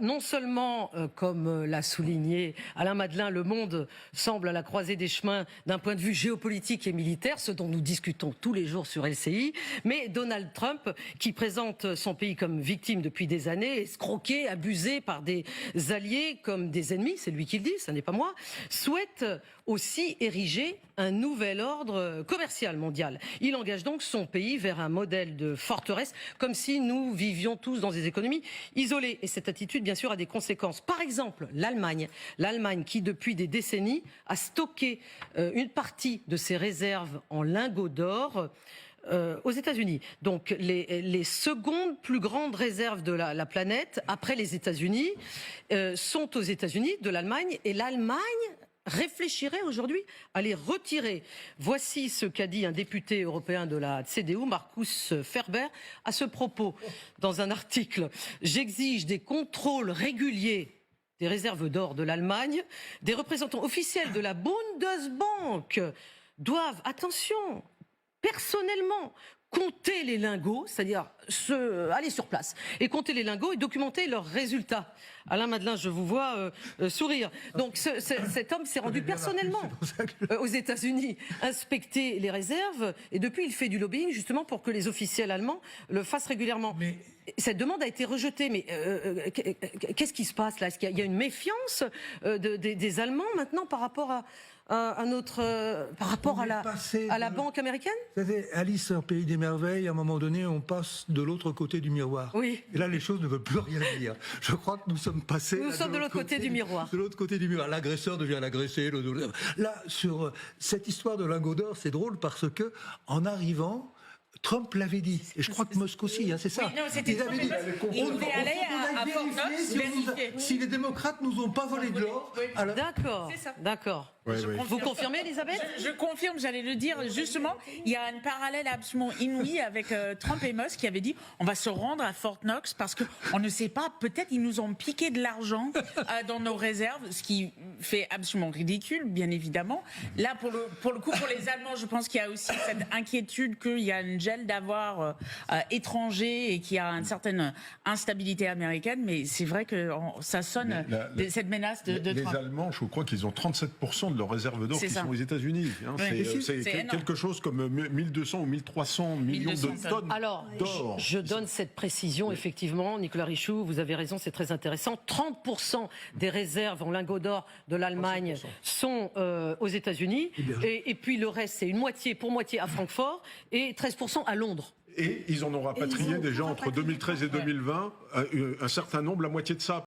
non seulement, comme l'a souligné Alain Madelin, le monde semble à la croisée des chemins d'un point de vue géopolitique et militaire, ce dont nous discutons tous les jours sur LCI, mais Donald Trump, qui présente son pays comme victime depuis des années, escroqué, abusé par des alliés comme des ennemis, c'est lui qui le dit, ce n'est pas moi, souhaite aussi ériger un nouvel ordre commercial mondial. Il engage donc son pays vers un modèle de forteresse, comme si nous vivions tous dans des économies isolées. Et cette attitude, bien sûr, a des conséquences. Par exemple, l'Allemagne qui, depuis des décennies, a stocké une partie de ses réserves en lingots d'or aux États-Unis. Donc les secondes plus grandes réserves de la planète, après les États-Unis, sont aux États-Unis, de l'Allemagne, et l'Allemagne réfléchirait aujourd'hui à les retirer. Voici ce qu'a dit un député européen de la CDU, Markus Ferber, à ce propos, dans un article. « J'exige des contrôles réguliers des réserves d'or de l'Allemagne. Des représentants officiels de la Bundesbank doivent, attention, personnellement, compter les lingots, c'est-à-dire aller sur place et compter les lingots et documenter leurs résultats. » Alain Madelin, je vous vois sourire. Donc cet homme s'est rendu personnellement aux États-Unis inspecter les réserves, et depuis il fait du lobbying justement pour que les officiels allemands le fassent régulialement. Mais cette demande a été rejetée. Mais qu'est-ce qui se passe là? Est-ce qu'il y a une méfiance des Allemands maintenant par rapport à la banque américaine? Vous savez, Alice en Pays des Merveilles, à un moment donné, on passe de l'autre côté du miroir. Oui. Et là, les choses ne veulent plus rien dire. Je crois que nous sommes passés... Nous sommes de l'autre côté du miroir. De l'autre côté du miroir. L'agresseur devient l'agressé. Là, sur cette histoire de lingots d'or, c'est drôle parce que, en arrivant... Trump l'avait dit, et je crois que Musk aussi, c'est ça. Oui, non, c'était avait dit, il devait aller à Fort Knox vérifier. Si les démocrates nous ont pas volé de l'or... Alors... D'accord, d'accord. Oui. Vous confirmez, Elisabeth? Je confirme, j'allais le dire. Justement, il y a un parallèle absolument inouï avec Trump et Musk qui avaient dit on va se rendre à Fort Knox parce qu'on ne sait pas, peut-être ils nous ont piqué de l'argent dans nos réserves, ce qui fait absolument ridicule, bien évidemment. Là, pour le coup, pour les Allemands, je pense qu'il y a aussi cette inquiétude qu'il y a une gel d'avoir étranger et qu'il y a une certaine instabilité américaine, mais c'est vrai que ça sonne cette menace de Trump. Les Allemands, je crois qu'ils ont 37% de leurs réserves d'or qui sont aux États-Unis. C'est quelque chose comme 1200 ou 1300 millions de tonnes. Alors, je donne cette précision, effectivement, Nicolas Richoux, vous avez raison, c'est très intéressant. 30% des réserves en lingots d'or de l'Allemagne sont aux États-Unis, et puis le reste, c'est pour moitié à Francfort, et 13% à Londres. Et ils en ont rapatrié déjà entre 2013 et 2020 un certain nombre, la moitié de ça.